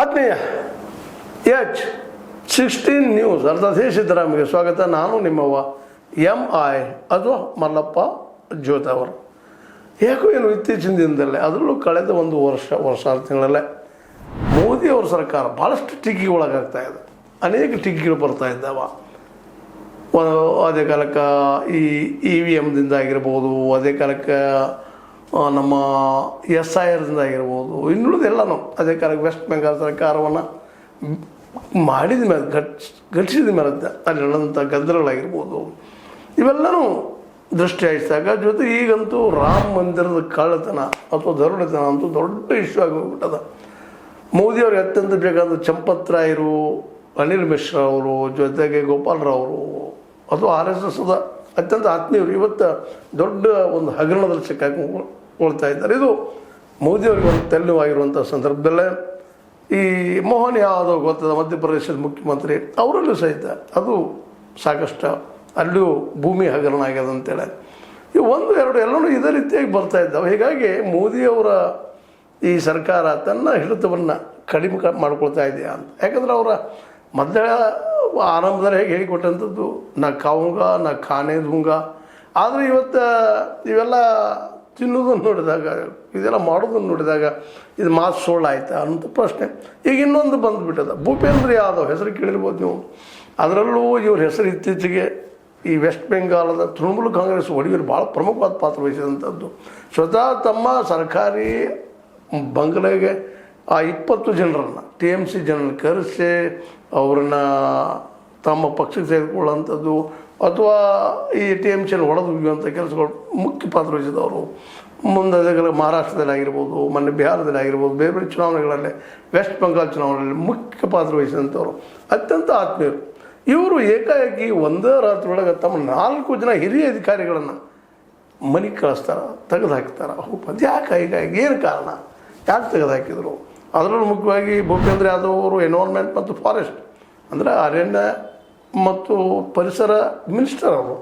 ಆತ್ಮೀಯ H16 news ಅರ್ಧದೇ Siddaramaiah ಸ್ವಾಗತ. ನಾನು ನಿಮ್ಮವ್ವ MI ಅದು ಮಲ್ಲಪ್ಪ ಜ್ಯೋತ ಅವರು. ಯಾಕೋ ಏನು ಇತ್ತೀಚಿನ ದಿನದಲ್ಲೇ ಅದರಲ್ಲೂ ಕಳೆದ ಒಂದು ವರ್ಷ ತಿಂಗಳಲ್ಲೇ ಮೋದಿಯವ್ರ ಸರ್ಕಾರ ಭಾಳಷ್ಟು ಟೀಕೆಗೆ ಒಳಗಾಗ್ತಾ ಇದೆ. ಅನೇಕ ಟೀಕೆಗಳು ಬರ್ತಾ ಇದ್ದಾವ. ಅದೇ ಕಾಲಕ್ಕೆ ಈ EVMದಿಂದ ಆಗಿರ್ಬೋದು, ಅದೇ ಕಾಲಕ್ಕೆ ನಮ್ಮ SIRದಿಂದ ಆಗಿರ್ಬೋದು, ಇನ್ನುಳಿದೆಲ್ಲನೂ ಅದೇ ಕಾಲಕ್ಕೆ ವೆಸ್ಟ್ ಬೆಂಗಾಲ್ ಸರ್ಕಾರವನ್ನು ಮಾಡಿದ ಮೇಲೆ ಘಟಿಸಿದ ಮೇಲೆ ಅಲ್ಲಿ ನಡೆದಂಥ ಗದ್ದಲಗಳಾಗಿರ್ಬೋದು ಇವೆಲ್ಲನೂ ದೃಷ್ಟಿ ಹಾಯಿಸಿದಾಗ, ಜೊತೆ ಈಗಂತೂ ರಾಮ ಮಂದಿರದ ಕಳ್ಳತನ ಅಥವಾ ದರೋಡೆತನ ಅಂತೂ ದೊಡ್ಡ ಇಶ್ಯೂ ಆಗಿ ಹೋಗ್ಬಿಟ್ಟದ. ಮೋದಿಯವ್ರಿಗೆ ಅತ್ಯಂತ ಬೇಕಾದ ಚಂಪತ್ರಾಯರು, ಅನಿಲ್ ಮಿಶ್ರಾ ಅವರು, ಜೊತೆಗೆ ಗೋಪಾಲರಾವರು ಅಥವಾ RSSದ ಅತ್ಯಂತ ಆತ್ಮೀಯರು ಇವತ್ತು ದೊಡ್ಡ ಒಂದು ಹಗರಣದಲ್ಲಿ ಸಿಕ್ಕಾಕೊಳ್ತಾ ಇದ್ದಾರೆ. ಇದು ಮೋದಿಯವರಿಗೆ ಒಂದು ತೆಲ್ಲುವಾಗಿರುವಂಥ ಸಂದರ್ಭದಲ್ಲೇ ಈ ಮೋಹನ್ ಯಾದವ್ ಗೊತ್ತದ ಮಧ್ಯಪ್ರದೇಶದ ಮುಖ್ಯಮಂತ್ರಿ, ಅವರಲ್ಲೂ ಸಹಿತ ಅದು ಸಾಕಷ್ಟು ಅಲ್ಲೂ ಭೂಮಿ ಹಗರಣ ಆಗ್ಯದ ಅಂತೇಳಿ ಇವು 1, 2 ಎಲ್ಲನೂ ಇದೇ ರೀತಿಯಾಗಿ ಬರ್ತಾ ಇದ್ದಾವೆ. ಹೀಗಾಗಿ ಮೋದಿಯವರ ಈ ಸರ್ಕಾರ ತನ್ನ ಹಿಡಿತವನ್ನು ಕಡಿಮೆ ಮಾಡ್ಕೊಳ್ತಾ ಇದೆಯಾ ಅಂತ. ಯಾಕಂದ್ರೆ ಅವರ ಮೊದಲ ಆರಂಭದಲ್ಲಿ ಹೇಗೆ ಹೇಳಿಕೊಟ್ಟಂಥದ್ದು ನಾ ಕಾವುಂಗ ನಾ ಖಾನೆ ಧೂಂಗ. ಆದರೆ ಇವತ್ತು ಇವೆಲ್ಲ ತಿನ್ನೋದನ್ನು ನೋಡಿದಾಗ, ಇದೆಲ್ಲ ಮಾಡೋದನ್ನು ನೋಡಿದಾಗ ಇದು ಮಾತು ಸುಳ್ಳಾಯ್ತಾ ಅನ್ನೋ ಪ್ರಶ್ನೆ ಈಗ ಇನ್ನೊಂದು ಬಂದುಬಿಟ್ಟದ. ಭೂಪೇಂದ್ರ ಯಾದವ್ ಹೆಸರು ಕೇಳಿರ್ಬೋದು ನೀವು. ಅದರಲ್ಲೂ ಇವ್ರ ಹೆಸರು ಇತ್ತೀಚೆಗೆ ಈ ವೆಸ್ಟ್ ಬೆಂಗಾಲದ ತೃಣಮೂಲ ಕಾಂಗ್ರೆಸ್ ಒಡೆಯರು ಭಾಳ ಪ್ರಮುಖವಾದ ಪಾತ್ರ ವಹಿಸಿದಂಥದ್ದು. ಸ್ವತಃ ತಮ್ಮ ಸರ್ಕಾರಿ ಬಂಗಲೆಗೆ ಆ 20 ಜನರನ್ನು TMC ಜನರನ್ನು ಕರೆಸಿ ಅವ್ರನ್ನ ತಮ್ಮ ಪಕ್ಷಕ್ಕೆ ತೆಗೆದುಕೊಳ್ಳುವಂಥದ್ದು ಅಥವಾ ಈ TMCಯನ್ನು ಹೊಡೆದೊಯ್ಯುವಂಥ ಕೆಲಸಗಳು ಮುಖ್ಯ ಪಾತ್ರ ವಹಿಸಿದವರು. ಮುಂದೆ ಮಹಾರಾಷ್ಟ್ರದಲ್ಲಿ ಆಗಿರ್ಬೋದು, ಮೊನ್ನೆ ಬಿಹಾರದಲ್ಲಿ ಆಗಿರ್ಬೋದು, ಬೇರೆ ಬೇರೆ ಚುನಾವಣೆಗಳಲ್ಲಿ, ವೆಸ್ಟ್ ಬೆಂಗಾಲ್ ಚುನಾವಣೆಯಲ್ಲಿ ಮುಖ್ಯ ಪಾತ್ರ ವಹಿಸಿದಂಥವ್ರು ಅತ್ಯಂತ ಆತ್ಮೀಯರು. ಇವರು ಏಕಾಏಕಿ ಒಂದೇ ರಾತ್ರಿ ಒಳಗೆ ತಮ್ಮ 4 ಜನ ಹಿರಿಯ ಅಧಿಕಾರಿಗಳನ್ನು ಮನೆಗೆ ಕಳಿಸ್ತಾರೆ, ತೆಗೆದು ಹಾಕ್ತಾರೆ. ಅದು ಯಾಕೆ ಹೀಗಾಗಿ ಏನು ಕಾರಣ, ಯಾಕೆ ತೆಗೆದು ಹಾಕಿದರು? ಅದರಲ್ಲೂ ಮುಖ್ಯವಾಗಿ ಭೂಪೇಂದ್ರ ಯಾದವ್ ಅವರು ಎನ್ವೈರ್ಮೆಂಟ್ ಮತ್ತು ಫಾರೆಸ್ಟ್ ಅಂದರೆ ಅರಣ್ಯ ಮತ್ತು ಪರಿಸರ ಮಿನಿಸ್ಟರ್ ಅವರು.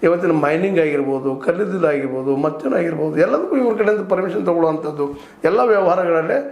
ಇವತ್ತಿನ ಮೈನಿಂಗ್ ಆಗಿರ್ಬೋದು, ಕಲ್ಲಿದ್ದಲು ಆಗಿರ್ಬೋದು, ಮತ್ತೇನಾಗಿರ್ಬೋದು ಎಲ್ಲದಕ್ಕೂ ಇವ್ರ ಕಡೆಯಿಂದ ಪರ್ಮಿಷನ್ ತೊಗೊಳ್ಳುವಂಥದ್ದು ಎಲ್ಲ ವ್ಯವಹಾರಗಳಲ್ಲೇ